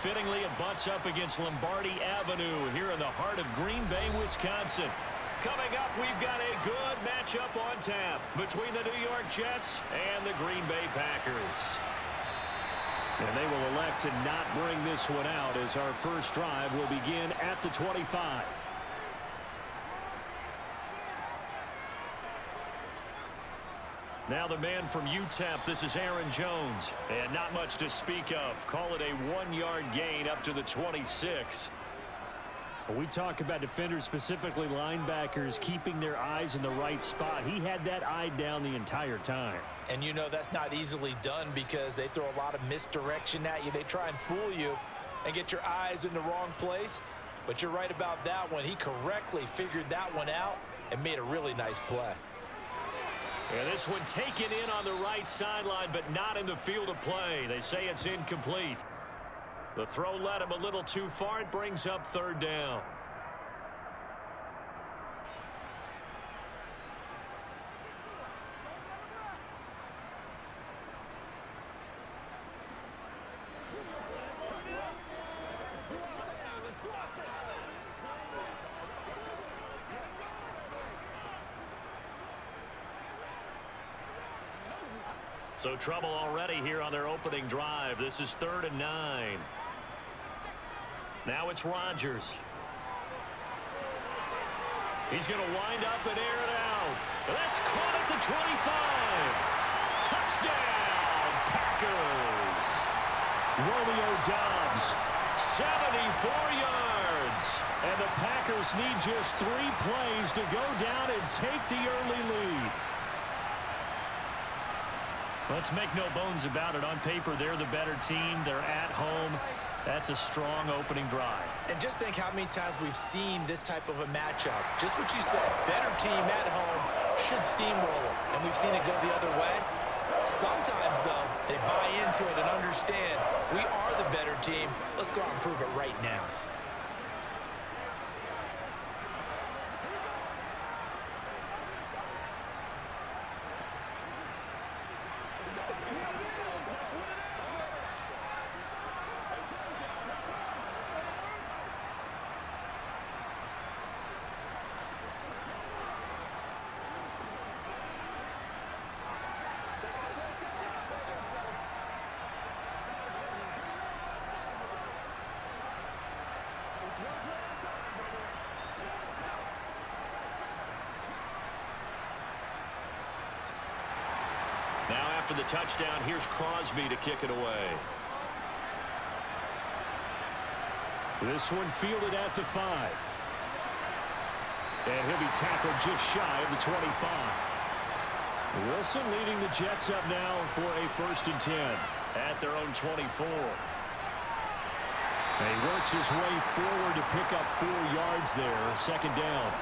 fittingly, it butts up against Lombardi Avenue here in the heart of Green Bay, Wisconsin. Coming up, we've got a good matchup on tap between the New York Jets and the Green Bay Packers. And they will elect to not bring this one out as our first drive will begin at the 25. Now the man from UTEP, this is Aaron Jones. And not much to speak of. Call it a 1-yard gain up to the 26. When we talk about defenders, specifically linebackers, keeping their eyes in the right spot. He had that eye down the entire time. And you know that's not easily done because they throw a lot of misdirection at you. They try and fool you and get your eyes in the wrong place. But you're right about that one. He correctly figured that one out and made a really nice play. And this one taken in on the right sideline, but not in the field of play. They say it's incomplete. The throw led him a little too far. It brings up third down. So trouble already here on their opening drive. This is 3rd and 9. Now it's Rodgers. He's going to wind up and air it out. That's caught at the 25. Touchdown, Packers. Romeo Doubs. 74 yards. And the Packers need just 3 plays to go down and take the early lead. Let's make no bones about it. On paper, they're the better team. They're at home. That's a strong opening drive. And just think how many times we've seen this type of a matchup. Just what you said, better team at home should steamroll, and we've seen it go the other way. Sometimes, though, they buy into it and understand we are the better team. Let's go out and prove it right now. Now after the touchdown, here's Crosby to kick it away. This one fielded at the 5. And he'll be tackled just shy of the 25. Wilson leading the Jets up now for a 1st and 10. At their own 24. And he works his way forward to pick up 4 yards there. 2nd down.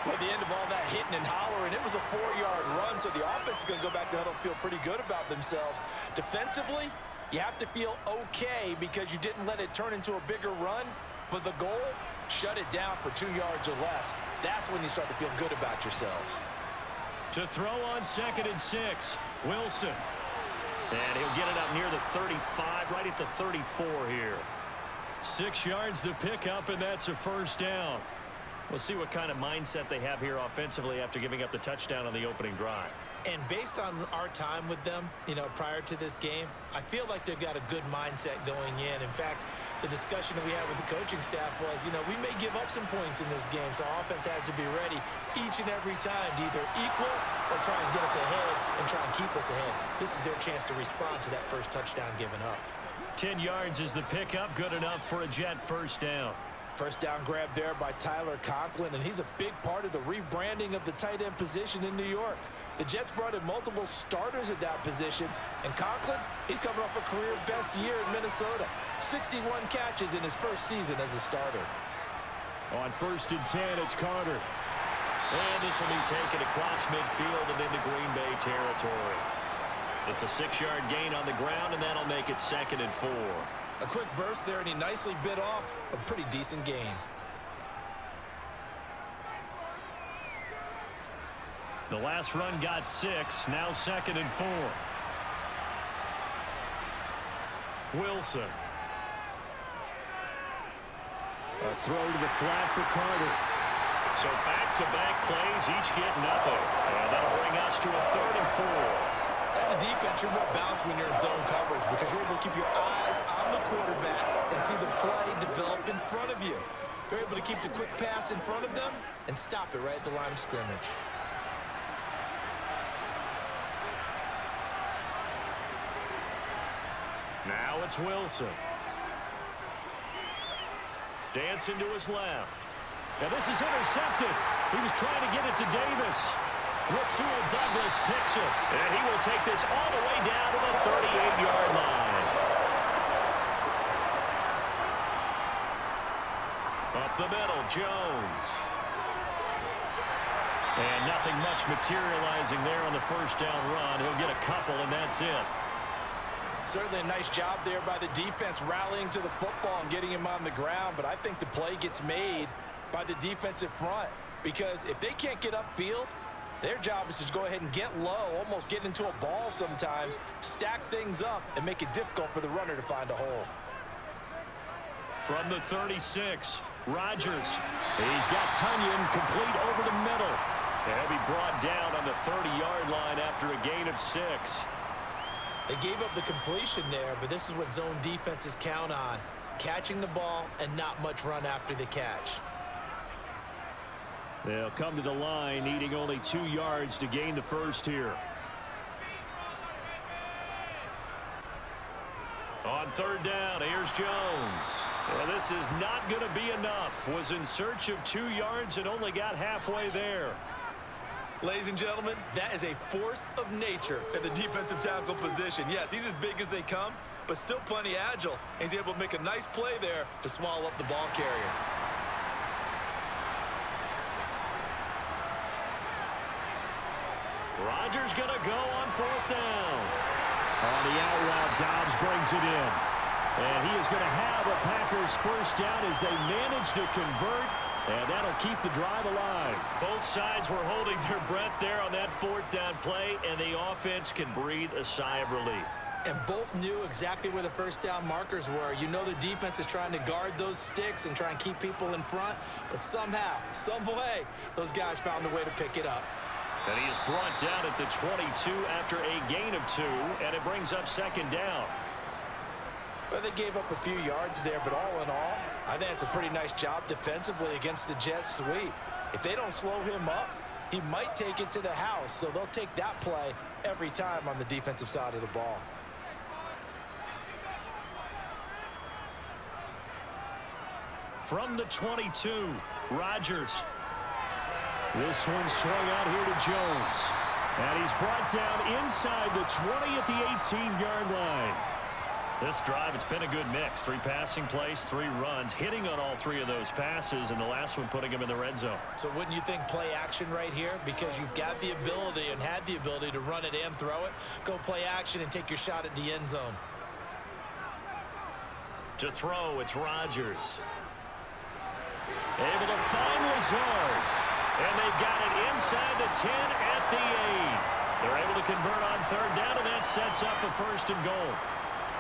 Well, at the end of all that hitting and hollering, it was a 4-yard run, so the offense is going to go back to huddle and feel pretty good about themselves. Defensively, you have to feel okay because you didn't let it turn into a bigger run, but the goal, shut it down for 2 yards or less. That's when you start to feel good about yourselves. To throw on 2nd and 6, Wilson. And he'll get it up near the 35, right at the 34 here. 6 yards the pickup, and that's a 1st down. We'll see what kind of mindset they have here offensively after giving up the touchdown on the opening drive. And based on our time with them, prior to this game, I feel like they've got a good mindset going in. In fact, the discussion that we had with the coaching staff was, we may give up some points in this game, so our offense has to be ready each and every time to either equal or try and get us ahead and try and keep us ahead. This is their chance to respond to that first touchdown given up. 10 yards is the pickup, good enough for a Jet 1st down. First down grab there by Tyler Conklin, and he's a big part of the rebranding of the tight end position in New York. The Jets brought in multiple starters at that position, and Conklin, he's coming off a career best year in Minnesota. 61 catches in his first season as a starter. On 1st and 10, it's Carter. And this will be taken across midfield and into Green Bay territory. It's a 6-yard gain on the ground, and that'll make it 2nd and 4. A quick burst there, and he nicely bit off a pretty decent gain. The last run got 6, now 2nd and 4. Wilson. A throw to the flat for Carter. So back-to-back plays, each get nothing. And that'll bring us to a 3rd and 4. As a defense, you're more balanced when you're in zone coverage because you're able to keep your eyes on the quarterback and see the play develop in front of you. You're able to keep the quick pass in front of them and stop it right at the line of scrimmage. Now it's Wilson. Dancing to his left. Now this is intercepted. He was trying to get it to Davis. Rasul Douglas picks it. And he will take this all the way down to the 38-yard line. Up the middle, Jones. And nothing much materializing there on the first down run. He'll get a couple, and that's it. Certainly a nice job there by the defense rallying to the football and getting him on the ground, but I think the play gets made by the defensive front because if they can't get upfield, their job is to go ahead and get low, almost get into a ball sometimes, stack things up, and make it difficult for the runner to find a hole. From the 36, Rodgers. He's got Tunyon complete over the middle. And he'll be brought down on the 30-yard line after a gain of 6. They gave up the completion there, but this is what zone defenses count on, catching the ball and not much run after the catch. They'll come to the line, needing only 2 yards to gain the first here. On 3rd down, here's Jones. Well, this is not going to be enough. Was in search of 2 yards and only got halfway there. Ladies and gentlemen, that is a force of nature at the defensive tackle position. Yes, he's as big as they come, but still plenty agile. He's able to make a nice play there to swallow up the ball carrier. Rodgers going to go on 4th down. On the out route, Dobbs brings it in. And he is going to have a Packers first down as they manage to convert. And that'll keep the drive alive. Both sides were holding their breath there on that 4th down play, and the offense can breathe a sigh of relief. And both knew exactly where the first down markers were. You know the defense is trying to guard those sticks and try and keep people in front, but somehow, some way, those guys found a way to pick it up. And he is brought down at the 22 after a gain of 2, and it brings up 2nd down. Well, they gave up a few yards there, but all in all, I think it's a pretty nice job defensively against the Jets sweep. If they don't slow him up, he might take it to the house, so they'll take that play every time on the defensive side of the ball. From the 22, Rodgers. This one swung out here to Jones. And he's brought down inside the 20 at the 18-yard line. This drive, it's been a good mix. 3 passing plays, 3 runs, hitting on all 3 of those passes, and the last one putting him in the red zone. So wouldn't you think play action right here? Because you've got the ability and had the ability to run it and throw it. Go play action and take your shot at the end zone. To throw, it's Rodgers. Able to find Lazard. And they've got it inside the 10 at the 8. They're able to convert on 3rd down, and that sets up a 1st and goal.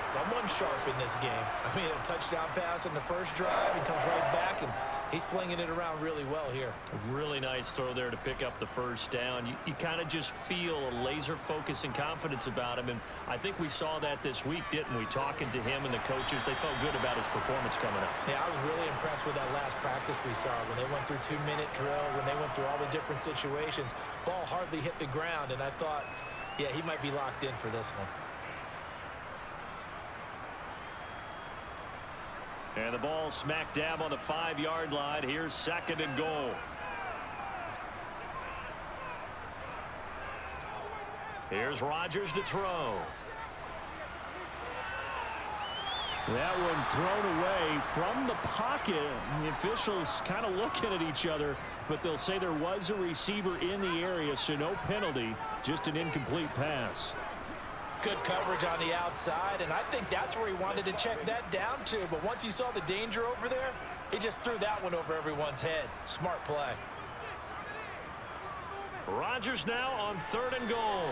Someone sharp in this game. I mean, a touchdown pass on the first drive. He comes right back, and he's flinging it around really well here. A really nice throw there to pick up the 1st down. You kind of just feel a laser focus and confidence about him, and I think we saw that this week, didn't we? Talking to him and the coaches, they felt good about his performance coming up. Yeah, I was really impressed with that last practice we saw when they went through 2-minute drill, when they went through all the different situations. Ball hardly hit the ground, and I thought, yeah, he might be locked in for this one. And the ball smack dab on the 5-yard line. Here's 2nd and goal. Here's Rodgers to throw. That one thrown away from the pocket. The officials kind of looking at each other, but they'll say there was a receiver in the area, so no penalty, just an incomplete pass. Good coverage on the outside, and I think that's where he wanted to check that down to. But once he saw the danger over there, he just threw that one over everyone's head. Smart play. Rodgers now on 3rd and goal.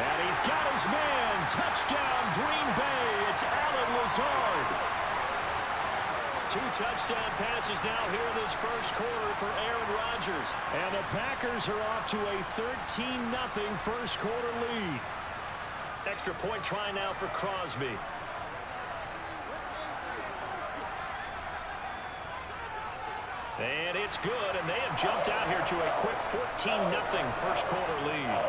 And he's got his man. Touchdown, Green Bay. It's Allen Lazard. 2 touchdown passes now here in this first quarter for Aaron Rodgers. And the Packers are off to a 13-0 first quarter lead. Extra point try now for Crosby. And it's good, and they have jumped out here to a quick 14-0 first quarter lead.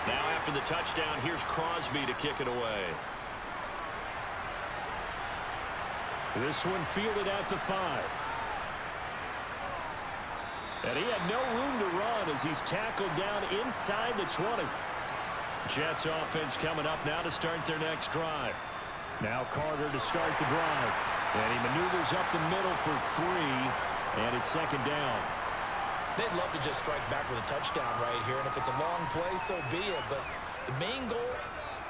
Now after the touchdown, here's Crosby to kick it away. This one fielded at the 5. And he had no room to run as he's tackled down inside the 20. Jets offense coming up now to start their next drive. Now Carter to start the drive. And he maneuvers up the middle for 3. And it's second down. They'd love to just strike back with a touchdown right here, and if it's a long play, so be it. But the main goal,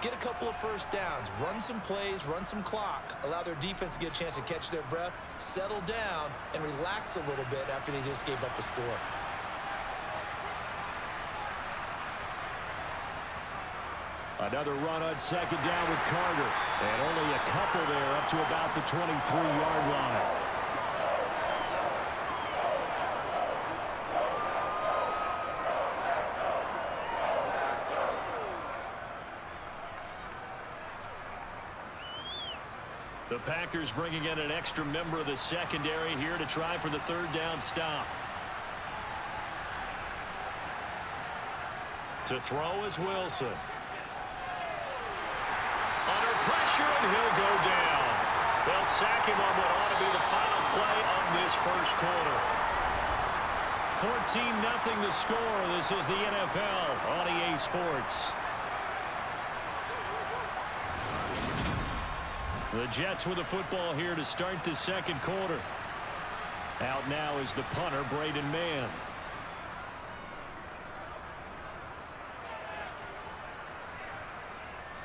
get a couple of first downs, run some plays, run some clock, allow their defense to get a chance to catch their breath, settle down, and relax a little bit after they just gave up a score. Another run on second down with Carter. And only a couple there up to about the 23-yard line. The Packers bringing in an extra member of the secondary here to try for the third down stop. To throw is Wilson. Under pressure, and he'll go down. They'll sack him on what ought to be the final play of this first quarter. 14-0 the score. This is the NFL on EA Sports. The Jets with the football here to start the second quarter. Out now is the punter, Braden Mann.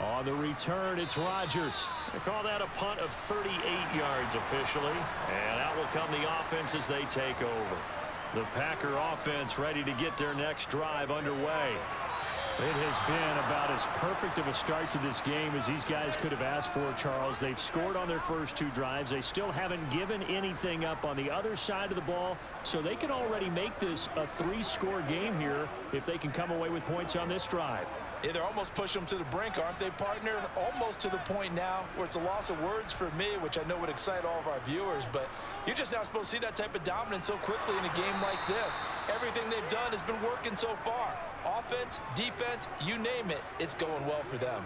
On the return, it's Rodgers. They call that a punt of 38 yards officially. And out will come the offense as they take over. The Packer offense ready to get their next drive underway. It has been about as perfect of a start to this game as these guys could have asked for, Charles. They've scored on their first 2 drives. They still haven't given anything up on the other side of the ball, so they can already make this a 3-score game here if they can come away with points on this drive. Yeah, they're almost pushing them to the brink, aren't they, partner? Almost to the point now where it's a loss of words for me, which I know would excite all of our viewers, but you're just not supposed to see that type of dominance so quickly in a game like this. Everything they've done has been working so far. Offense, defense, you name it, it's going well for them.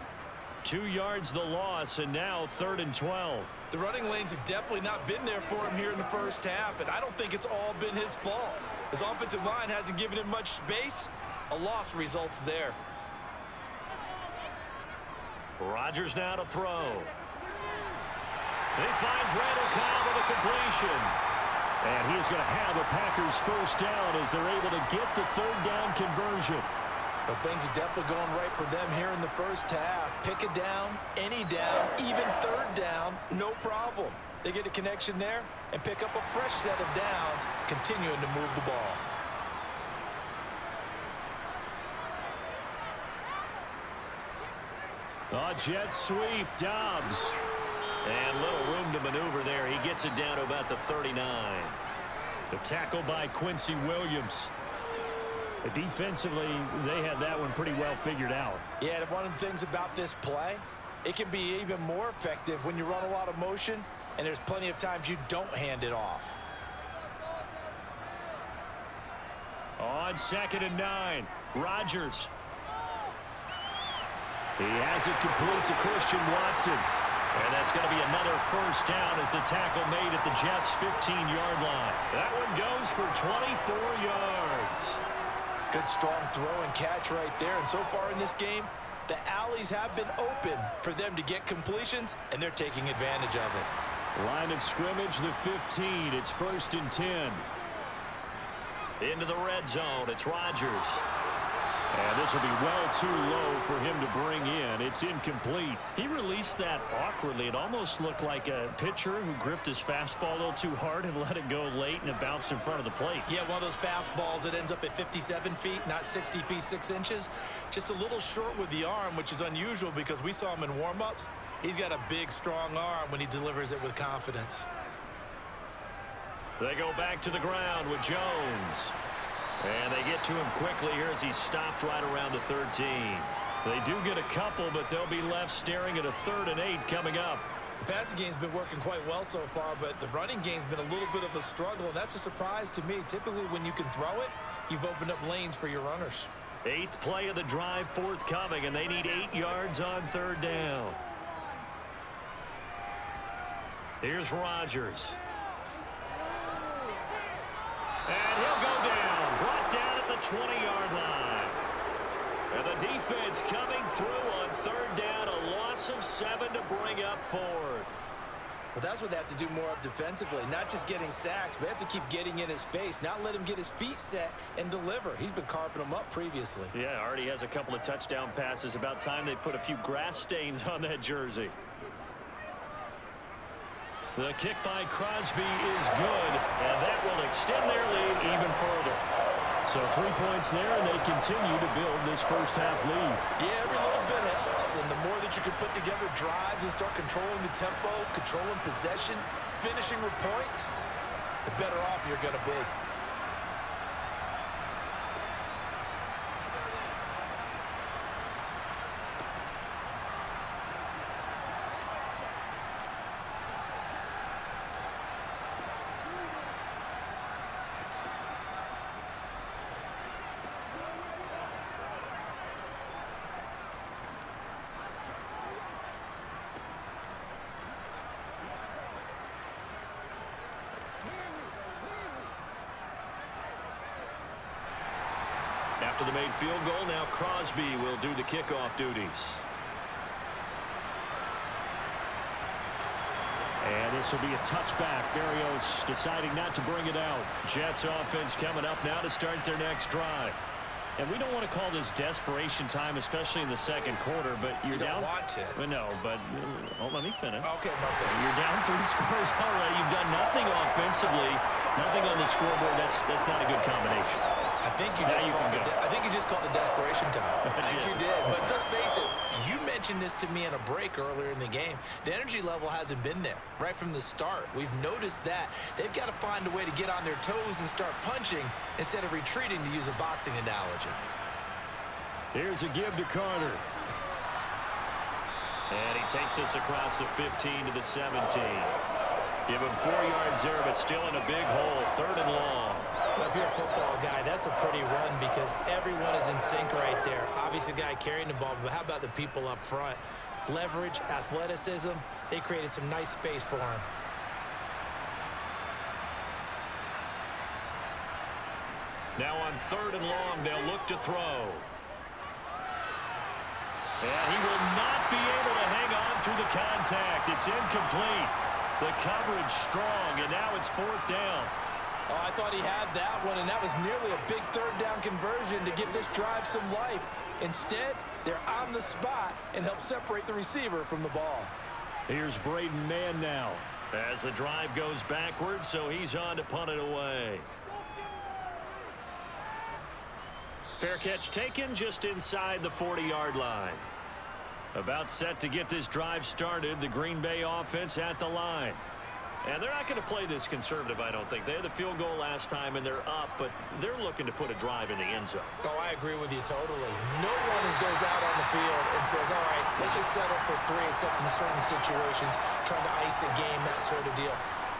2 yards the loss, and now 3rd and 12. The running lanes have definitely not been there for him here in the first half, and I don't think it's all been his fault. His offensive line hasn't given him much space. A loss results there. Rodgers now to throw. He finds Randall Cobb with a completion. And he's going to have a Packers first down as they're able to get the 3rd down conversion. But things are definitely going right for them here in the first half. Pick a down, any down, even 3rd down, no problem. They get a connection there and pick up a fresh set of downs, continuing to move the ball. Jet sweep, Dobbs. And little room to maneuver there. He gets it down to about the 39. The tackle by Quincy Williams. Defensively, they had that one pretty well figured out. Yeah, and one of the things about this play, it can be even more effective when you run a lot of motion, and there's plenty of times you don't hand it off. On 2nd and 9, Rodgers. He has it complete to Christian Watson. And that's going to be another first down as the tackle made at the Jets' 15-yard line. That one goes for 24 yards. Good strong throw and catch right there. And so far in this game, the alleys have been open for them to get completions, and they're taking advantage of it. Line of scrimmage, the 15. It's 1st and 10. Into the red zone, it's Rodgers. And this will be well too low for him to bring in. It's incomplete. He released that awkwardly. It almost looked like a pitcher who gripped his fastball a little too hard and let it go late, and it bounced in front of the plate. Yeah, one of those fastballs that ends up at 57 feet, not 60 feet 6 inches. Just a little short with the arm, which is unusual because we saw him in warm-ups. He's got a big, strong arm when he delivers it with confidence. They go back to the ground with Jones. And they get to him quickly here as he's stopped right around the 13. They do get a couple, but they'll be left staring at a 3rd and 8 coming up. The passing game's been working quite well so far, but the running game's been a little bit of a struggle, and that's a surprise to me. Typically, when you can throw it, you've opened up lanes for your runners. 8th play of the drive forthcoming, and they need 8 yards on 3rd down. Here's Rodgers. And he'll go down. Brought down at the 20-yard line. And the defense coming through on 3rd down. A loss of 7 to bring up 4th. Well, that's what they have to do more of defensively. Not just getting sacks, but they have to keep getting in his face. Not let him get his feet set and deliver. He's been carving them up previously. Yeah, already has a couple of touchdown passes. About time they put a few grass stains on that jersey. The kick by Crosby is good, and that will extend their lead even further. So 3 points there, and they continue to build this first-half lead. Yeah, every little bit helps, and the more that you can put together drives and start controlling the tempo, controlling possession, finishing with points, the better off you're going to be. After the made field goal, now Crosby will do the kickoff duties. And this will be a touchback. Barrios deciding not to bring it out. Jets offense coming up now to start their next drive. And we don't want to call this desperation time, especially in the second quarter, but you're down. You don't want to. No, but let me finish. Okay, okay. You're down 3 scores already. You've done nothing offensively, nothing on the scoreboard. That's not a good combination. I think you just called it desperation time. I think you did. But let's face it, you mentioned this to me in a break earlier in the game. The energy level hasn't been there right from the start. We've noticed that. They've got to find a way to get on their toes and start punching instead of retreating, to use a boxing analogy. Here's a give to Carter. And he takes us across the 15 to the 17. Give him 4 yards there, but still in a big hole. 3rd and long. Well, if you're a football guy, that's a pretty run because everyone is in sync right there. Obviously, the guy carrying the ball, but how about the people up front? Leverage, athleticism, they created some nice space for him. Now on 3rd and long, they'll look to throw. And he will not be able to hang on through the contact. It's incomplete. The coverage strong, and now it's 4th down. Oh, I thought he had that one, and that was nearly a big 3rd down conversion to give this drive some life. Instead, they're on the spot and help separate the receiver from the ball. Here's Braden Mann now. As the drive goes backwards, so he's on to punt it away. Fair catch taken just inside the 40-yard line. About set to get this drive started, the Green Bay offense at the line. And they're not going to play this conservative, I don't think. They had the field goal last time, and they're up, but they're looking to put a drive in the end zone. Oh, I agree with you totally. No one goes out on the field and says, all right, let's just settle for 3, except in certain situations, trying to ice a game, that sort of deal.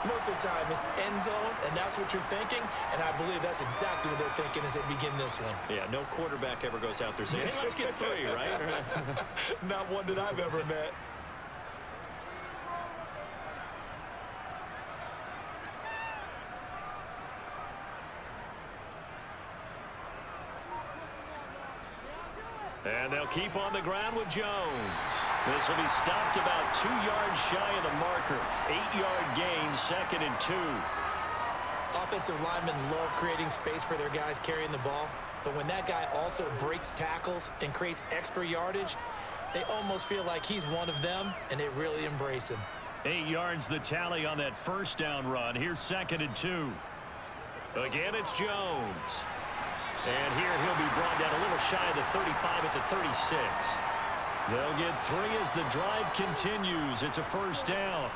Most of the time, it's end zone, and that's what you're thinking, and I believe that's exactly what they're thinking as they begin this one. Yeah, no quarterback ever goes out there saying, hey, let's get 3, right? Not one that I've ever met. And they'll keep on the ground with Jones. This will be stopped about 2 yards shy of the marker. 8-yard gain, 2nd and 2. Offensive linemen love creating space for their guys carrying the ball. But when that guy also breaks tackles and creates extra yardage, they almost feel like he's one of them, and they really embrace him. 8 yards the tally on that first down run. Here's 2nd and 2. Again, it's Jones. And here he'll be brought down a little shy of the 35 at the 36. They'll get 3 as the drive continues. It's a first down.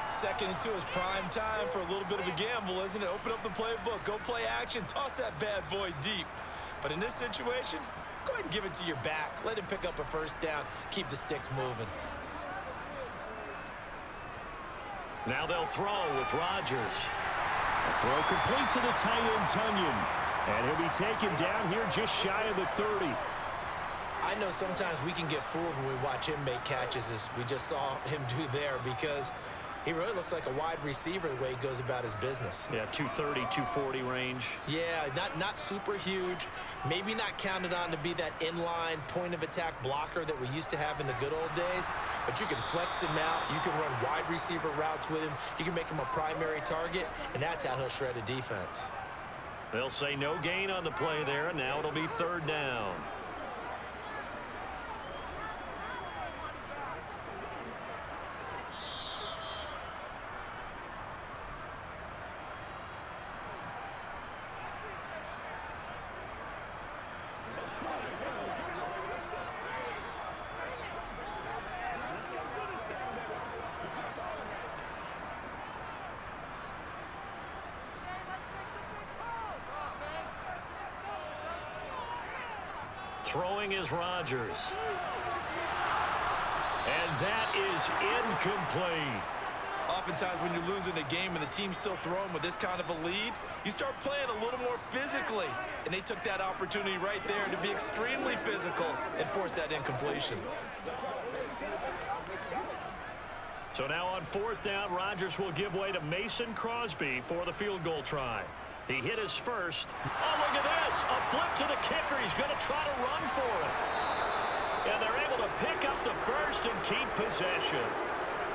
2nd and 2 is prime time for a little bit of a gamble, isn't it? Open up the playbook, go play action, toss that bad boy deep. But in this situation, go ahead and give it to your back. Let him pick up a first down. Keep the sticks moving. Now they'll throw with Rodgers. A throw complete to the tight end, Tunyon. And he'll be taken down here just shy of the 30. I know sometimes we can get fooled when we watch him make catches, as we just saw him do there, because he really looks like a wide receiver the way he goes about his business. Yeah, 230, 240 range. Yeah, not super huge. Maybe not counted on to be that inline point-of-attack blocker that we used to have in the good old days, but you can flex him out. You can run wide receiver routes with him. You can make him a primary target, and that's how he'll shred a defense. They'll say no gain on the play there, and now it'll be 3rd down. Throwing is Rodgers. And that is incomplete. Oftentimes when you're losing a game and the team's still throwing with this kind of a lead, you start playing a little more physically. And they took that opportunity right there to be extremely physical and force that incompletion. So now on 4th down, Rodgers will give way to Mason Crosby for the field goal try. He hit his first. Oh, look at this. A flip to the kicker. He's going to try to run for it. And they're able to pick up the first and keep possession.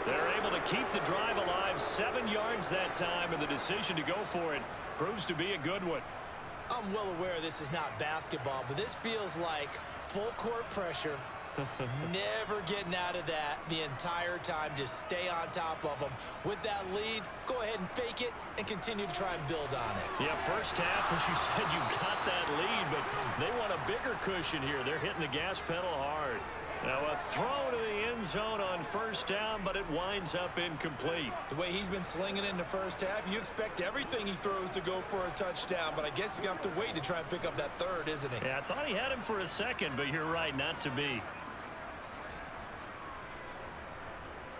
They're able to keep the drive alive, 7 yards that time, and the decision to go for it proves to be a good one. I'm well aware this is not basketball, but this feels like full court pressure. Never getting out of that the entire time. Just stay on top of them. With that lead, go ahead and fake it and continue to try and build on it. Yeah, first half, as you said, you got that lead, but they want a bigger cushion here. They're hitting the gas pedal hard. Now a throw to the end zone on 1st down, but it winds up incomplete. The way he's been slinging it in the first half, you expect everything he throws to go for a touchdown, but I guess he's going to have to wait to try and pick up that 3rd, isn't he? Yeah, I thought he had him for a second, but you're right, not to be.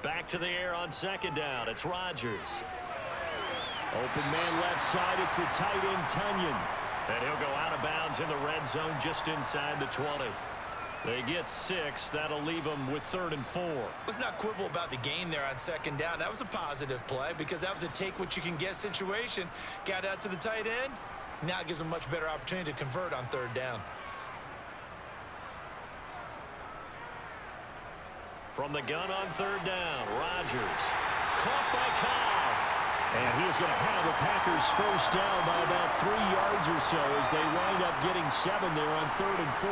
Back to the air on 2nd down. It's Rodgers. Open man left side. It's the tight end, Tunyon. And he'll go out of bounds in the red zone just inside the 20. They get 6. That'll leave them with 3rd and 4. Let's not quibble about the gain there on 2nd down. That was a positive play because that was a take-what-you-can-get situation. Got out to the tight end. Now it gives them a much better opportunity to convert on 3rd down. From the gun on 3rd down, Rodgers. Caught by Cobb. And he is going to have the Packers first down by about 3 yards or so as they wind up getting 7 there on 3rd and 4.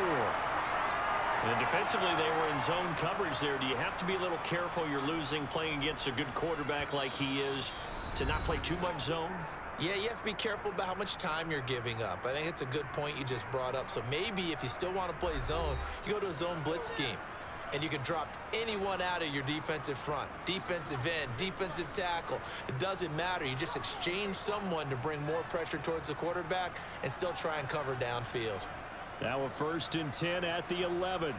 And defensively, they were in zone coverage there. Do you have to be a little careful? You're losing playing against a good quarterback like he is to not play too much zone? Yeah, you have to be careful about how much time you're giving up. I think it's a good point you just brought up. So maybe if you still want to play zone, you go to a zone blitz scheme. And you can drop anyone out of your defensive front. Defensive end, defensive tackle. It doesn't matter. You just exchange someone to bring more pressure towards the quarterback and still try and cover downfield. Now a 1st and 10 at the 11.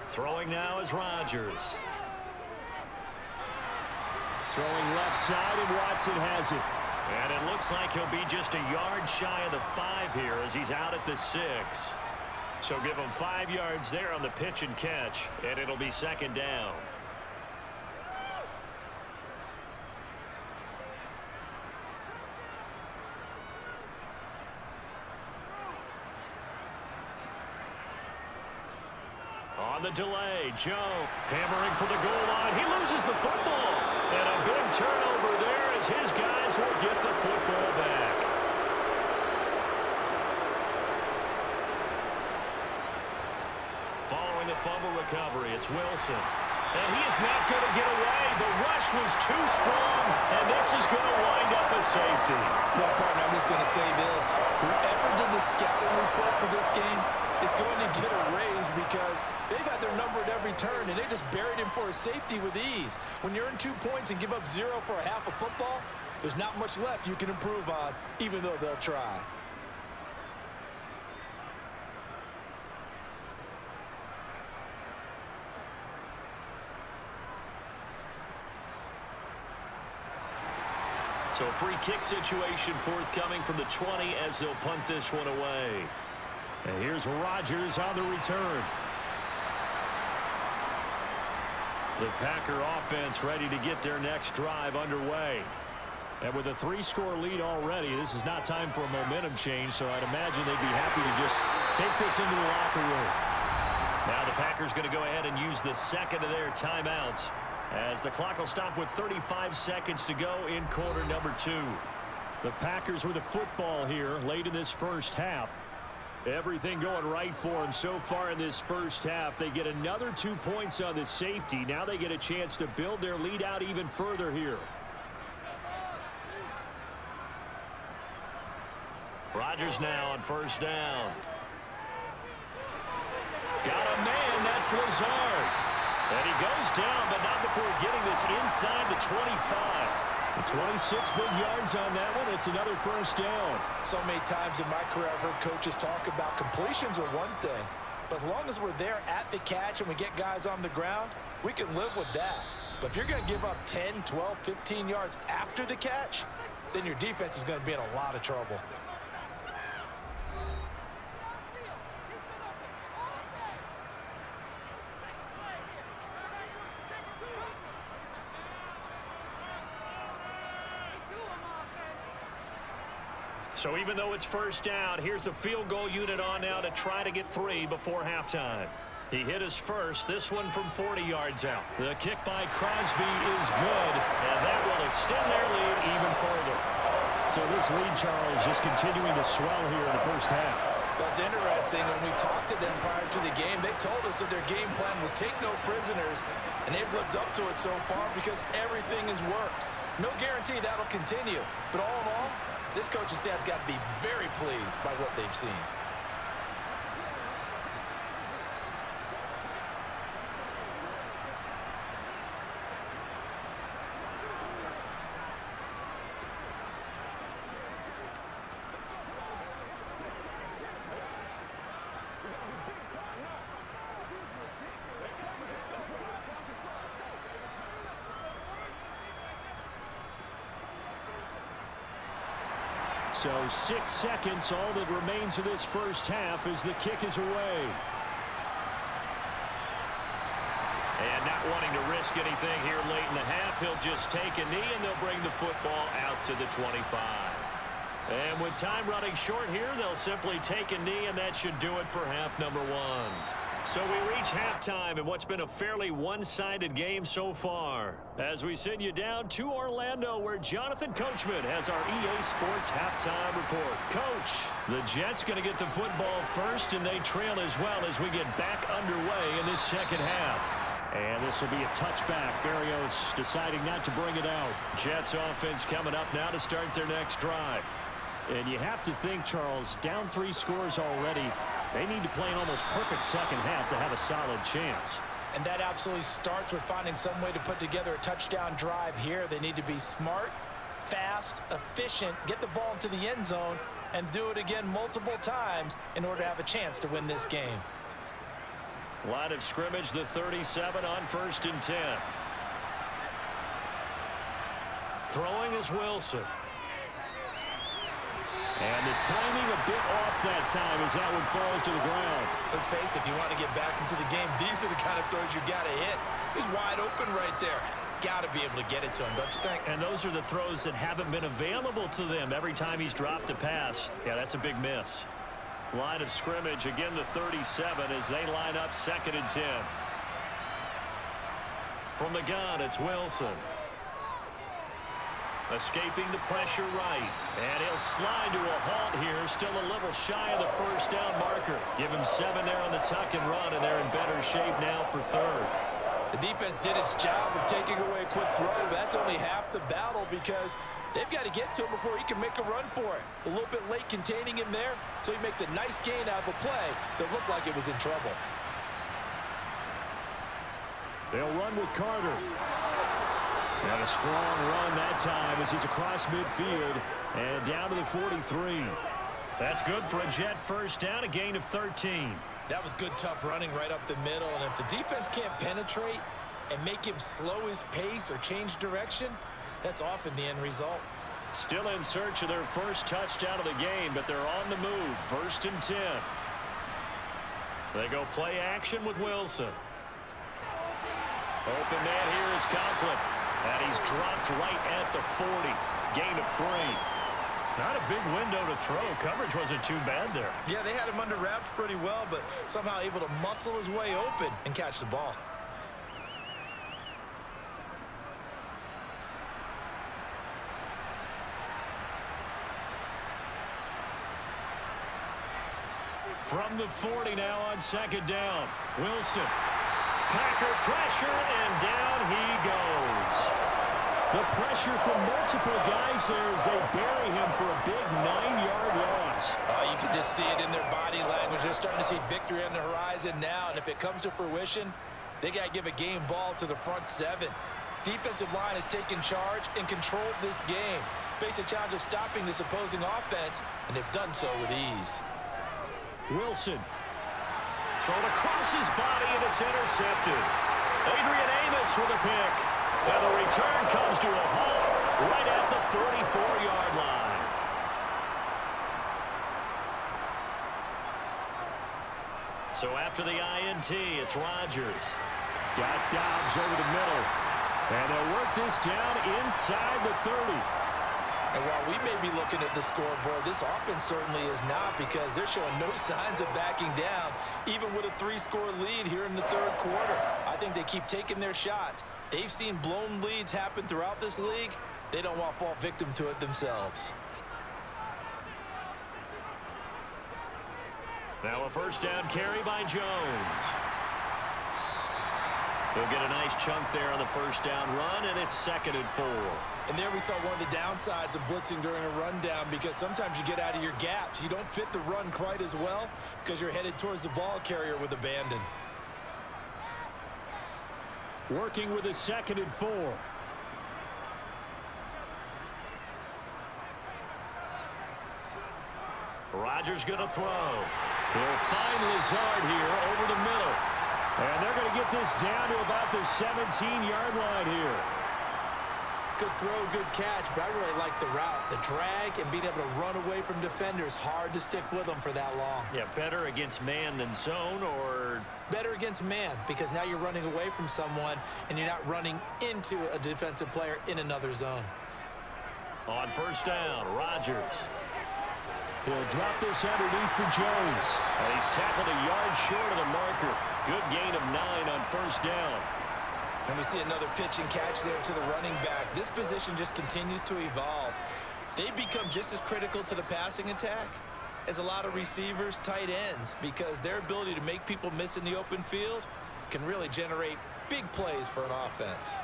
Throwing now is Rodgers. Throwing left side, and Watson has it. And it looks like he'll be just a yard shy of the 5 here as he's out at the 6. So give him 5 yards there on the pitch and catch, and it'll be 2nd down. the delay. Joe hammering for the goal line. He loses the football. And a big turnover there as his guys will get the football back. Following the fumble recovery, it's Wilson. And he is not going to get away. The rush was too strong, and this is going to wind up a safety. Well, partner, I'm just going to say this. Whoever did the scouting report for this game is going to get a raise because they've had their number at every turn, and they just buried him for a safety with ease. When you earn 2 points and give up 0 for a half of football, there's not much left you can improve on, even though they'll try. So a free kick situation forthcoming from the 20 as they'll punt this one away. And here's Rodgers on the return. The Packer offense ready to get their next drive underway. And with a 3-score lead already, this is not time for a momentum change, so I'd imagine they'd be happy to just take this into the locker room. Now the Packers going to go ahead and use the second of their timeouts, as the clock will stop with 35 seconds to go in quarter number 2. The Packers with the football here late in this first half. Everything going right for them so far in this first half. They get another 2 points on the safety. Now they get a chance to build their lead out even further here. Rodgers now on first down. Got a man, that's Lazard. And he goes down, but not before getting this inside the 25. 26 big yards on that one. It's another first down. So many times in my career, I've heard coaches talk about completions are one thing. But as long as we're there at the catch and we get guys on the ground, we can live with that. But if you're going to give up 10, 12, 15 yards after the catch, then your defense is going to be in a lot of trouble. So even though it's first down, here's the field goal unit on now to try to get 3 before halftime. He hit his first, this one from 40 yards out. The kick by Crosby is good, and that will extend their lead even further. So this lead, Charles, just continuing to swell here in the first half. That's interesting. When we talked to them prior to the game, they told us that their game plan was take no prisoners, and they've lived up to it so far because everything has worked. No guarantee that'll continue, but all in all, this coaching staff's got to be very pleased by what they've seen. So 6 seconds, all that remains of this first half as the kick is away. And not wanting to risk anything here late in the half, he'll just take a knee and they'll bring the football out to the 25. And with time running short here, they'll simply take a knee, and that should do it for half number 1. So we reach halftime in what's been a fairly one-sided game so far, as we send you down to Orlando, where Jonathan Coachman has our EA Sports halftime report. Coach, the Jets going to get the football first, and they trail as well as we get back underway in this second half. And this will be a touchback. Berrios deciding not to bring it out. Jets offense coming up now to start their next drive. And you have to think, Charles, down 3 scores already. They need to play an almost perfect second half to have a solid chance. And that absolutely starts with finding some way to put together a touchdown drive here. They need to be smart, fast, efficient, get the ball into the end zone, and do it again multiple times in order to have a chance to win this game. Line of scrimmage, the 37 on 1st and 10. Throwing is Wilson. And the timing a bit off that time as that one falls to the ground. Let's face it, if you want to get back into the game, these are the kind of throws you got to hit. He's wide open right there. Got to be able to get it to him, don't you think? And those are the throws that haven't been available to them every time he's dropped a pass. Yeah, that's a big miss. Line of scrimmage, again the 37 as they line up 2nd and 10. From the gun, it's Wilson. Escaping the pressure right. And he'll slide to a halt here. Still a little shy of the first down marker. Give him 7 there on the tuck and run, and they're in better shape now for 3rd. The defense did its job of taking away a quick throw, but that's only half the battle because they've got to get to him before he can make a run for it. A little bit late containing him there, so he makes a nice gain out of a play that looked like it was in trouble. They'll run with Carter. And a strong run that time as he's across midfield and down to the 43. That's good for a Jet first down, a gain of 13. That was good, tough running right up the middle, and if the defense can't penetrate and make him slow his pace or change direction, that's often the end result. Still in search of their first touchdown of the game, but they're on the move. 1st and 10. They go play action with Wilson. Open man here is Conklin. And he's dropped right at the 40. Gain of 3. Not a big window to throw. Coverage wasn't too bad there. Yeah, they had him under wraps pretty well, but somehow able to muscle his way open and catch the ball. From the 40 now on 2nd down. Wilson. Packer pressure, and down he goes. The pressure from multiple guys there as they bury him for a big 9-yard loss. You can just see it in their body language. They're starting to see victory on the horizon now, and if it comes to fruition, they got to give a game ball to the front 7. Defensive line has taken charge and controlled this game. Face a challenge of stopping this opposing offense, and they've done so with ease. Wilson. Thrown across his body, and it's intercepted. Adrian Amos with a pick. And the return comes to a halt right at the 44-yard line. So after the INT, it's Rodgers. Got Dobbs over the middle. And they'll work this down inside the 30. And while we may be looking at the scoreboard, this offense certainly is not, because they're showing no signs of backing down, even with a 3-score lead here in the 3rd quarter. I think they keep taking their shots. They've seen blown leads happen throughout this league. They don't want to fall victim to it themselves. Now a first down carry by Jones. He'll get a nice chunk there on the first down run, and it's 2nd and 4. And there we saw one of the downsides of blitzing during a rundown, because sometimes you get out of your gaps. You don't fit the run quite as well because you're headed towards the ball carrier with abandon. Working with a 2nd and 4. Rodgers going to throw. He'll find Lazard here over the middle. And they're going to get this down to about the 17-yard line here. Good throw, good catch, but I really like the route. The drag and being able to run away from defenders, hard to stick with them for that long. Yeah, better against man than zone, or? Better against man, because now you're running away from someone and you're not running into a defensive player in another zone. On first down, Rodgers. He'll drop this underneath for Jones. And he's tackled a yard short of the marker. Good gain of 9 on first down. And we see another pitch and catch there to the running back. This position just continues to evolve. They become just as critical to the passing attack as a lot of receivers, tight ends, because their ability to make people miss in the open field can really generate big plays for an offense.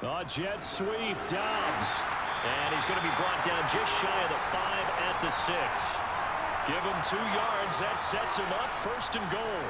The jet sweep, Dobbs. And he's going to be brought down just shy of the 5 at the 6. Give him 2 yards. That sets him up 1st and goal.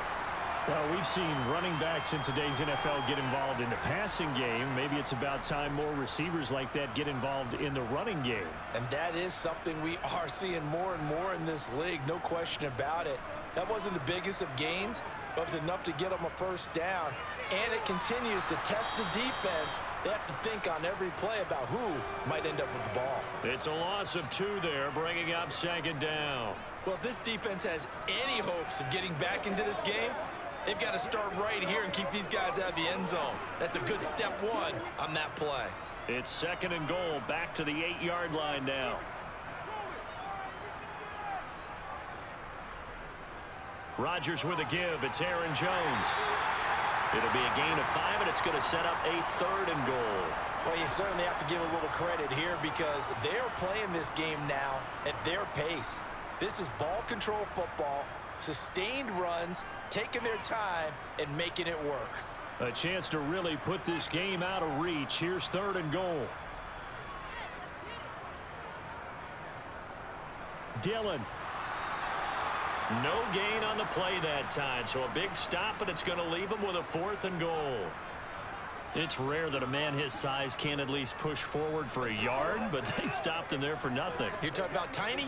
Well, we've seen running backs in today's NFL get involved in the passing game. Maybe it's about time more receivers like that get involved in the running game. And that is something we are seeing more and more in this league, no question about it. That wasn't the biggest of gains, but it was enough to get them a first down. And it continues to test the defense. They have to think on every play about who might end up with the ball. It's a loss of 2 there, bringing up 2nd down. Well, if this defense has any hopes of getting back into this game, they've got to start right here and keep these guys out of the end zone. That's a good step 1 on that play. It's 2nd and goal, back to the 8-yard line now. Rodgers with a give. It's Aaron Jones. It'll be a gain of 5, and it's going to set up a 3rd and goal. Well, you certainly have to give a little credit here because they're playing this game now at their pace. This is ball control football, sustained runs, taking their time, and making it work. A chance to really put this game out of reach. Here's 3rd and goal. Dillon. No gain on the play that time, so a big stop, and it's going to leave him with a 4th and goal. It's rare that a man his size can at least push forward for a yard, but they stopped him there for nothing. You're talking about tiny?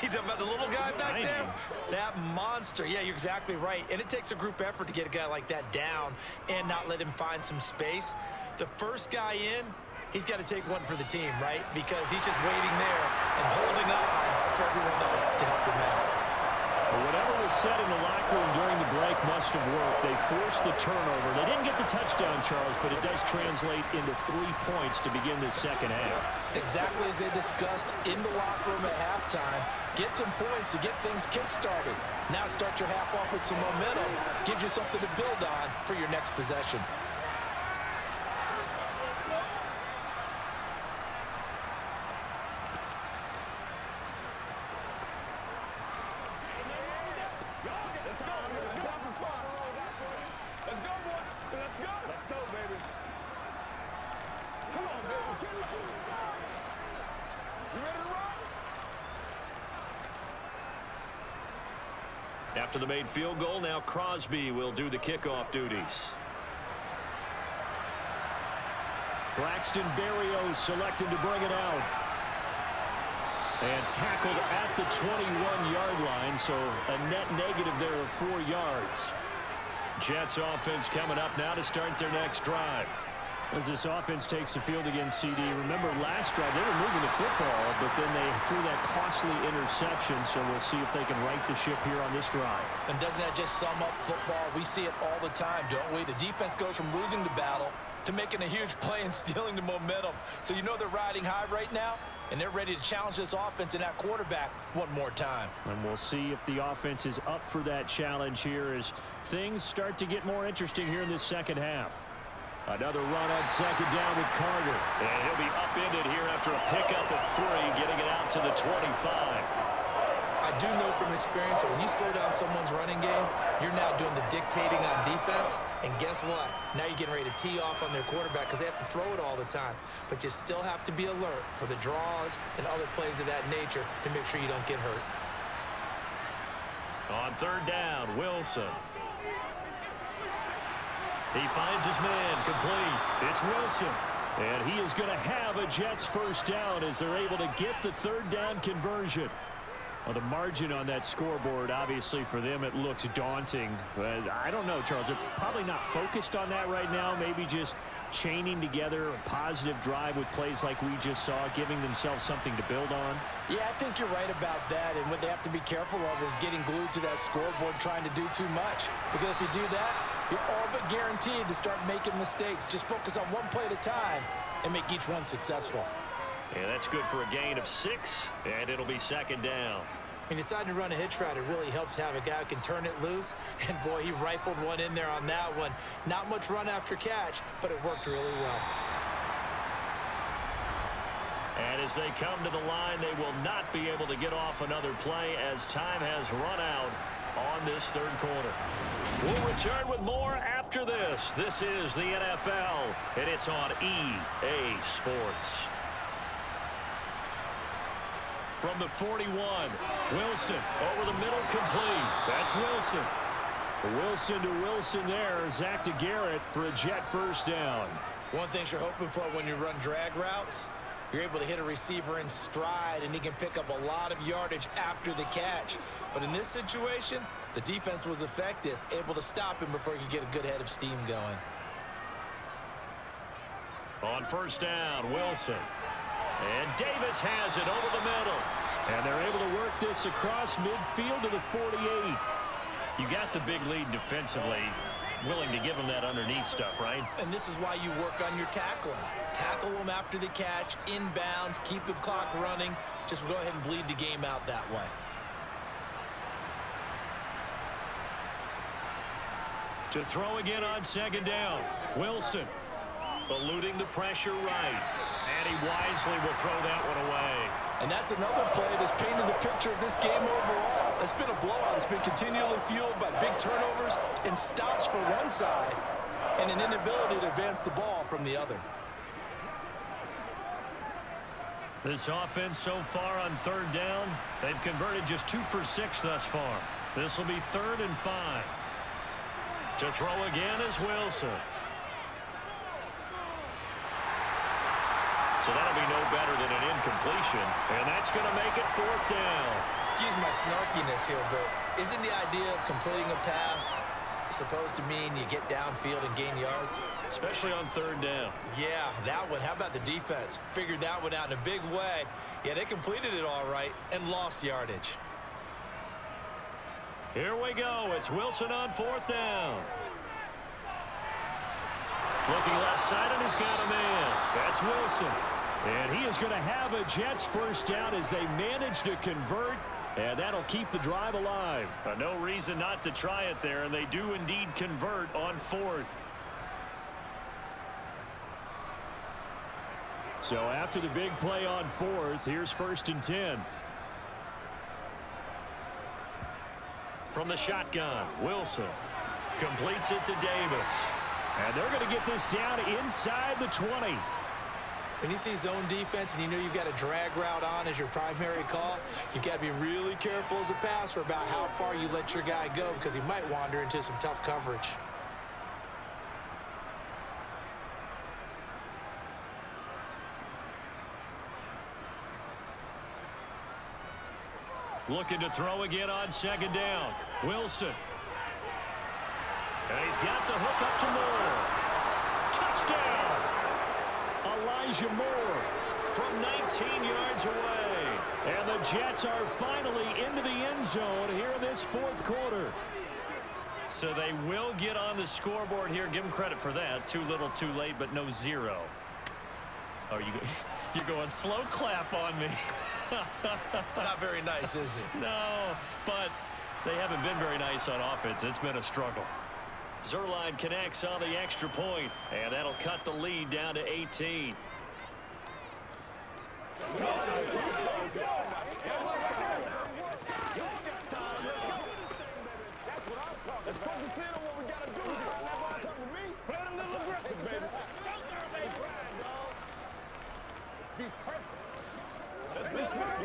You're talking about the little guy back there? That monster. Yeah, you're exactly right. And it takes a group effort to get a guy like that down and not let him find some space. The first guy in, he's got to take one for the team, right? Because he's just waiting there and holding on for everyone else to help him out. Well, whatever was said in the locker room during the break must have worked. They forced the turnover. They didn't get the touchdown, Charles, but it does translate into 3 points to begin the second half. Exactly as they discussed in the locker room at halftime. Get some points to get things kick-started. Now start your half off with some momentum. Gives you something to build on for your next possession. After the made field goal, now Crosby will do the kickoff duties. Braxton Berrios selected to bring it out. And tackled at the 21-yard line, so a net negative there of 4 yards. Jets offense coming up now to start their next drive. As this offense takes the field against CD, remember last drive they were moving the football, but then they threw that costly interception, so we'll see if they can right the ship here on this drive. And doesn't that just sum up football? We see it all the time, don't we? The defense goes from losing the battle to making a huge play and stealing the momentum. So you know they're riding high right now, and they're ready to challenge this offense and that quarterback one more time. And we'll see if the offense is up for that challenge here as things start to get more interesting here in this second half. Another run on second down with Carter. And he'll be upended here after a pickup of 3, getting it out to the 25. I do know from experience that when you slow down someone's running game, you're now doing the dictating on defense. And guess what? Now you're getting ready to tee off on their quarterback because they have to throw it all the time. But you still have to be alert for the draws and other plays of that nature to make sure you don't get hurt. On third down, Wilson. He finds his man complete. It's Wilson. And he is going to have a Jets first down as they're able to get the third down conversion. Well, the margin on that scoreboard, obviously, for them, it looks daunting. But I don't know, Charles. They're probably not focused on that right now. Maybe just chaining together a positive drive with plays like we just saw, giving themselves something to build on. Yeah, I think you're right about that. And what they have to be careful of is getting glued to that scoreboard trying to do too much. Because if you do that, you're all but guaranteed to start making mistakes. Just focus on one play at a time and make each one successful. And that's good for a gain of 6, and it'll be second down. When you decide to run a hitch route, it really helps to have a guy who can turn it loose. And, boy, he rifled one in there on that one. Not much run after catch, but it worked really well. And as they come to the line, they will not be able to get off another play as time has run out on this third quarter. We'll return with more after this. This is the NFL, and it's on EA Sports. From the 41, Wilson over the middle, complete. That's Wilson. Wilson to Wilson there. Zach to Garrett for a Jet first down. One thing you're hoping for when you run drag routes, you're able to hit a receiver in stride, and he can pick up a lot of yardage after the catch. But in this situation, the defense was effective, able to stop him before he could get a good head of steam going. On first down, Wilson. And Davis has it over the middle. And they're able to work this across midfield to the 48. You got the big lead defensively. Willing to give them that underneath stuff, right? And this is why you work on your tackling. Tackle them after the catch, inbounds, keep the clock running. Just go ahead and bleed the game out that way. To throw again on second down. Wilson eluding the pressure right. And he wisely will throw that one away. And that's another play that's painted the picture of this game overall. It's been a blowout. It's been continually fueled by big turnovers and stops for one side and an inability to advance the ball from the other. This offense so far on third down, they've converted just 2 for 6 thus far. This will be 3rd and 5. To throw again is Wilson. So that'll be no better than an incompletion, and that's going to make it 4th down. Excuse my snarkiness here, but isn't the idea of completing a pass supposed to mean you get downfield and gain yards? Especially on 3rd down. Yeah, that one. How about the defense? Figured that one out in a big way. Yeah, they completed it all right and lost yardage. Here we go. It's Wilson on 4th down. Looking left side, and he's got a man. That's Wilson. And he is going to have a Jets first down as they manage to convert, and that'll keep the drive alive. No reason not to try it there, and they do indeed convert on 4th. So after the big play on 4th, here's 1st and 10. From the shotgun, Wilson completes it to Davis. And they're going to get this down inside the 20. When you see zone defense and you know you've got a drag route on as your primary call, you've got to be really careful as a passer about how far you let your guy go because he might wander into some tough coverage. Looking to throw again on 2nd down. Wilson. And he's got the hook up to Moore. Touchdown! Elijah Moore from 19 yards away. And the Jets are finally into the end zone here in this 4th quarter. So they will get on the scoreboard here. Give them credit for that. Too little, too late, but no 0. Oh, you're going slow clap on me. Not very nice, is it? No, but they haven't been very nice on offense. It's been a struggle. Zerline connects on the extra point, and that'll cut the lead down to 18. Let's focus in on what we got to do. Come to me. Play a little aggressive, baby. Let's be perfect. Let's be swift.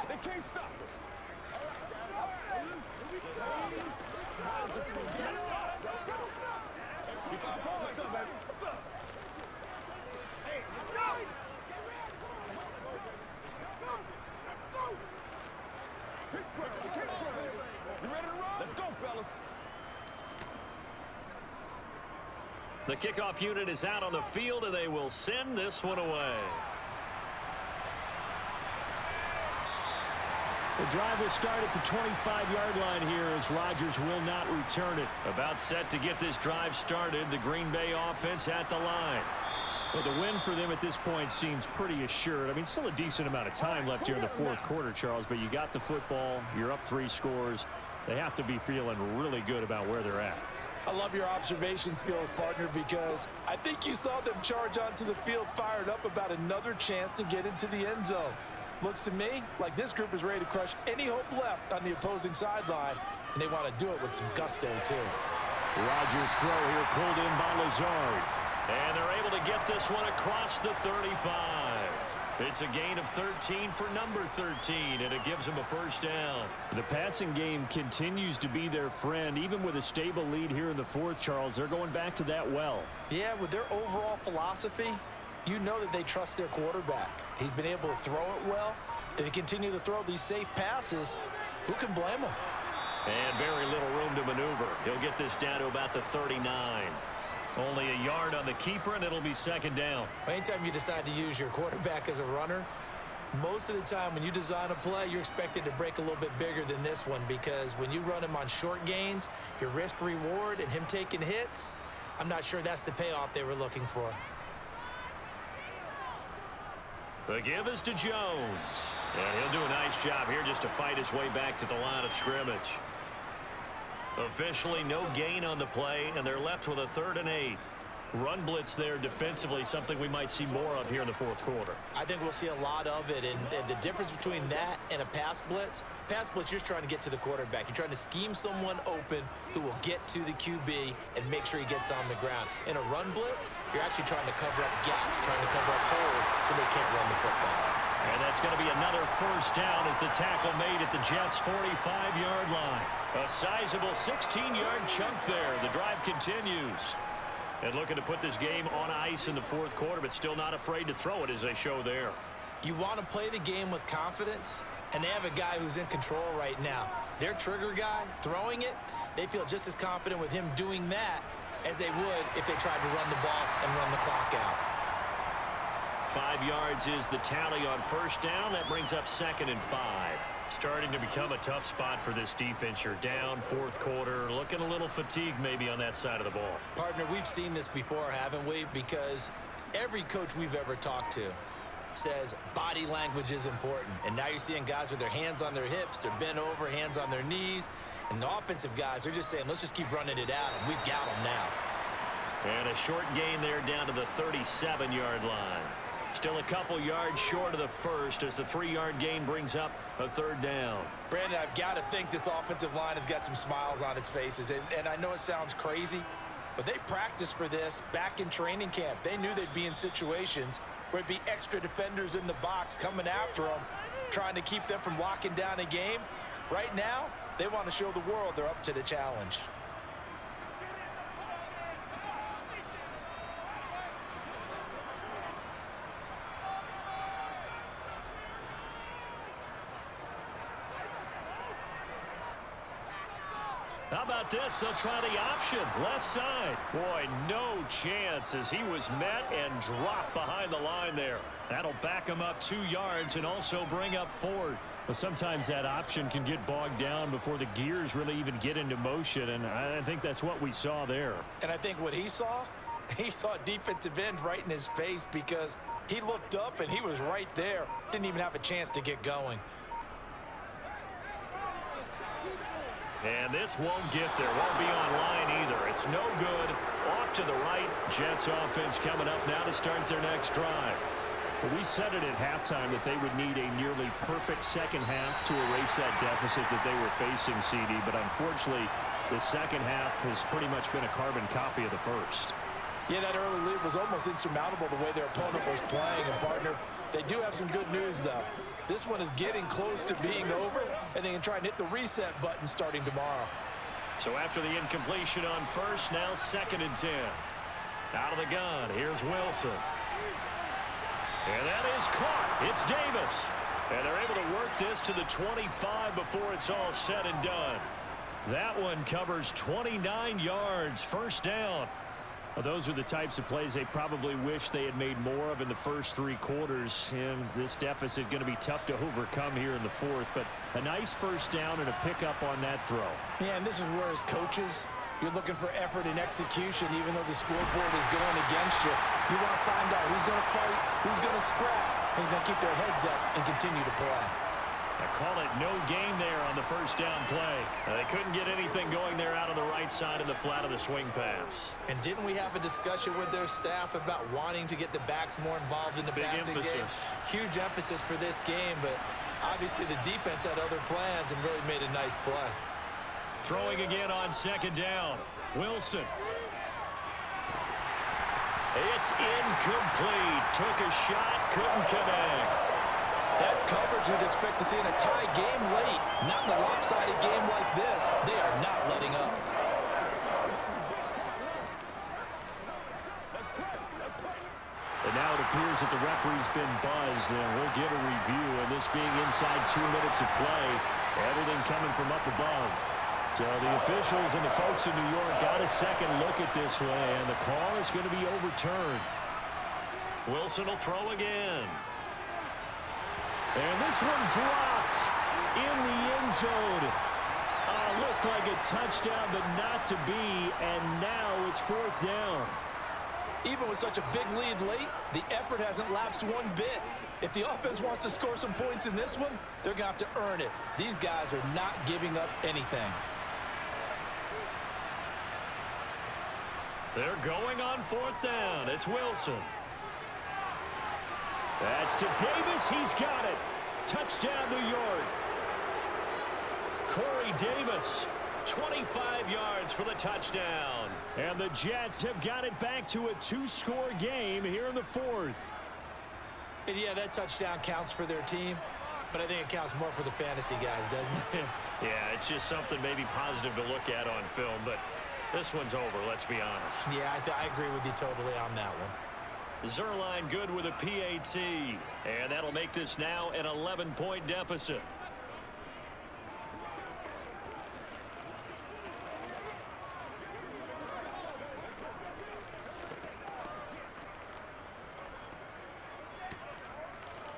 They can't stop us. Hey, let's go. You ready to run? Let's go, fellas. The kickoff unit is out on the field, and they will send this one away. The drive will start at the 25-yard line here as Rodgers will not return it. About set to get this drive started. The Green Bay offense at the line. Well, the win for them at this point seems pretty assured. I mean, still a decent amount of time left here in the 4th quarter, Charles, but you got the football. You're up 3 scores. They have to be feeling really good about where they're at. I love your observation skills, partner, because I think you saw them charge onto the field fired up about another chance to get into the end zone. Looks to me like this group is ready to crush any hope left on the opposing sideline, and they want to do it with some gusto, too. Rodgers' throw here pulled in by Lazard. And they're able to get this one across the 35. It's a gain of 13 for number 13, and it gives them a first down. The passing game continues to be their friend. Even with a stable lead here in the 4th, Charles, they're going back to that well. Yeah, with their overall philosophy, you know that they trust their quarterback. He's been able to throw it well. They continue to throw these safe passes. Who can blame them? And very little room to maneuver. He'll get this down to about the 39. Only a yard on the keeper, and it'll be 2nd down. Anytime you decide to use your quarterback as a runner, most of the time when you design a play, you're expected to break a little bit bigger than this one, because when you run him on short gains, your risk reward and him taking hits, I'm not sure that's the payoff they were looking for. The give is to Jones. And he'll do a nice job here just to fight his way back to the line of scrimmage. Officially no gain on the play, and they're left with a 3rd and 8. Run blitz there defensively, something we might see more of here in the 4th quarter. I think we'll see a lot of it, and the difference between that and a pass blitz, you're trying to get to the quarterback. You're trying to scheme someone open who will get to the QB and make sure he gets on the ground. In a run blitz, you're actually trying to cover up gaps, trying to cover up holes so they can't run the football. And that's going to be another 1st down as the tackle made at the Jets' 45-yard line. A sizable 16-yard chunk there. The drive continues. And looking to put this game on ice in the 4th quarter, but still not afraid to throw it as they show there. You want to play the game with confidence, and they have a guy who's in control right now. Their trigger guy, throwing it, they feel just as confident with him doing that as they would if they tried to run the ball and run the clock out. 5 yards is the tally on 1st down. That brings up 2nd and 5. Starting to become a tough spot for this defense. You're down 4th quarter, looking a little fatigued maybe on that side of the ball. Partner, we've seen this before, haven't we? Because every coach we've ever talked to says body language is important. And now you're seeing guys with their hands on their hips, they're bent over, hands on their knees. And the offensive guys are just saying, let's just keep running it out, and we've got them now. And a short gain there down to the 37-yard line. Still a couple yards short of the 1st as the 3-yard gain brings up a 3rd down. Brandon, I've got to think this offensive line has got some smiles on its faces. And I know it sounds crazy, but they practiced for this back in training camp. They knew they'd be in situations where it'd be extra defenders in the box coming after them, trying to keep them from locking down a game. Right now, they want to show the world they're up to the challenge. How about this? They'll try the option. Left side. Boy, no chance as he was met and dropped behind the line there. That'll back him up 2 yards and also bring up 4th. But sometimes that option can get bogged down before the gears really even get into motion, and I think that's what we saw there. And I think what he saw defensive end right in his face because he looked up and he was right there. Didn't even have a chance to get going. And this won't get there. Won't be on line either. It's no good. Off to the right. Jets offense coming up now to start their next drive. Well, we said it at halftime that they would need a nearly perfect second half to erase that deficit that they were facing, CD. But unfortunately, the second half has pretty much been a carbon copy of the first. Yeah, that early lead was almost insurmountable the way their opponent was playing. And, partner, they do have some good news, though. This one is getting close to being over, and they can try and hit the reset button starting tomorrow. So after the incompletion on 1st, now 2nd and 10. Out of the gun, here's Wilson. And that is caught. It's Davis. And they're able to work this to the 25 before it's all said and done. That one covers 29 yards, 1st down. Well, those are the types of plays they probably wish they had made more of in the first 3 quarters. And this deficit going to be tough to overcome here in the 4th. But a nice 1st down and a pickup on that throw. Yeah, and this is where as coaches, you're looking for effort and execution, even though the scoreboard is going against you. You want to find out who's going to fight, who's going to scrap, who's going to keep their heads up and continue to play. I call it no gain there on the 1st down play. They couldn't get anything going there out on the right side of the flat of the swing pass. And didn't we have a discussion with their staff about wanting to get the backs more involved in the passing game? Huge emphasis for this game, but obviously the defense had other plans and really made a nice play. Throwing again on 2nd down. Wilson. It's incomplete. Took a shot, couldn't connect. That's coverage you'd expect to see in a tie game late. Not in a lopsided game like this. They are not letting up. And now it appears that the referee's been buzzed, and we'll get a review. And this being inside 2 minutes of play, everything coming from up above. So the officials and the folks in New York got a second look at this way, and the call is going to be overturned. Wilson will throw again. And this one dropped in the end zone. Looked like a touchdown, but not to be. And now it's 4th down. Even with such a big lead late, the effort hasn't lapsed one bit. If the offense wants to score some points in this one, they're going to have to earn it. These guys are not giving up anything. They're going on 4th down. It's Wilson. That's to Davis. He's got it. Touchdown, New York. Corey Davis, 25 yards for the touchdown. And the Jets have got it back to a 2-score game here in the 4th. And yeah, that touchdown counts for their team, but I think it counts more for the fantasy guys, doesn't it? Yeah, it's just something maybe positive to look at on film, but this one's over, let's be honest. Yeah, I agree with you totally on that one. Zerline good with a PAT, and that'll make this now an 11-point deficit.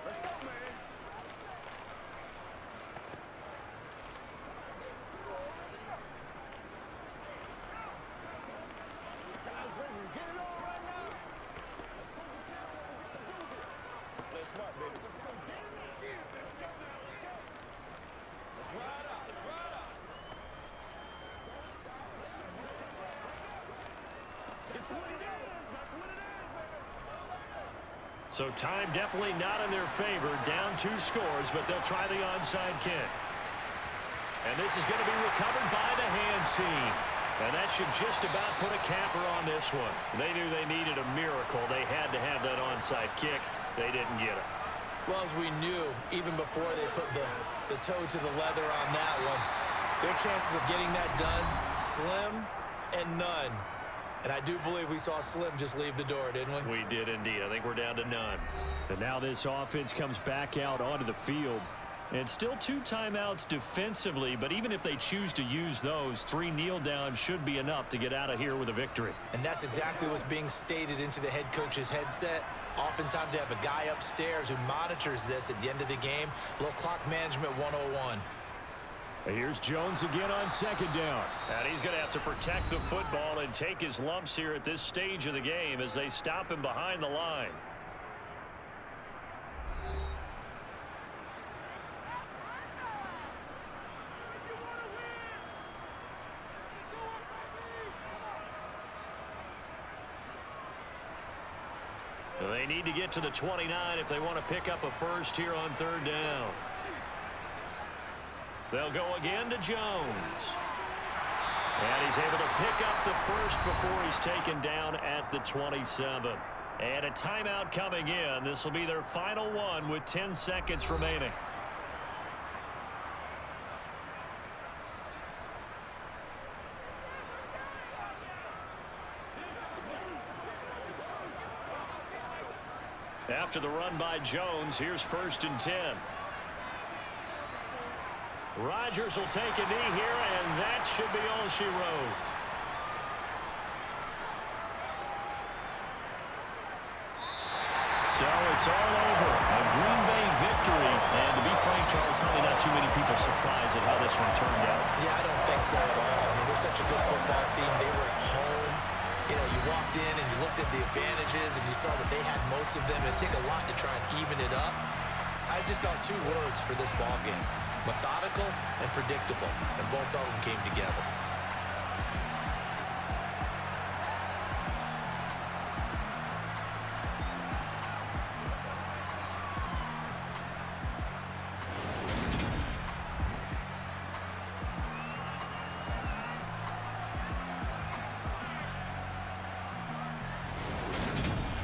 Let's go, man. Guys, ready to get it on right now? Let's go get it on and get the dude. Let's run, baby. Let's go get it again. Let's go now. Let's go. Let's ride out. Let's ride out. It's what it is. That's what it is, baby. So time definitely not in their favor. Down 2 scores, but they'll try the onside kick. And this is going to be recovered by the hands team. And that should just about put a capper on this one. They knew they needed a miracle. They had to have that onside kick. They didn't get it. Well, as we knew, even before they put the toe to the leather on that one, their chances of getting that done, slim and none. And I do believe we saw Slim just leave the door, didn't we? We did indeed. I think we're down to none. And now this offense comes back out onto the field. And still 2 timeouts defensively, but even if they choose to use those, 3 kneel downs should be enough to get out of here with a victory. And that's exactly what's being stated into the head coach's headset. Oftentimes they have a guy upstairs who monitors this at the end of the game. Little clock management 101. Here's Jones again on 2nd down. And he's going to have to protect the football and take his lumps here at this stage of the game as they stop him behind the line. They need to get to the 29 if they want to pick up a first here on 3rd down. They'll go again to Jones. And he's able to pick up the first before he's taken down at the 27. And a timeout coming in. This will be their final one with 10 seconds remaining. After the run by Jones, here's 1st and 10. Rodgers will take a knee here, and that should be all she wrote. So it's all over. A Green Bay victory. And to be frank, Charles, probably not too many people surprised at how this one turned out. Yeah, I don't think so at all. I mean, they're such a good football team. They were at home. You know, you walked in and you looked at the advantages and you saw that they had most of them. It'd take a lot to try and even it up. I just thought 2 words for this ball game: methodical and predictable, and both of them came together.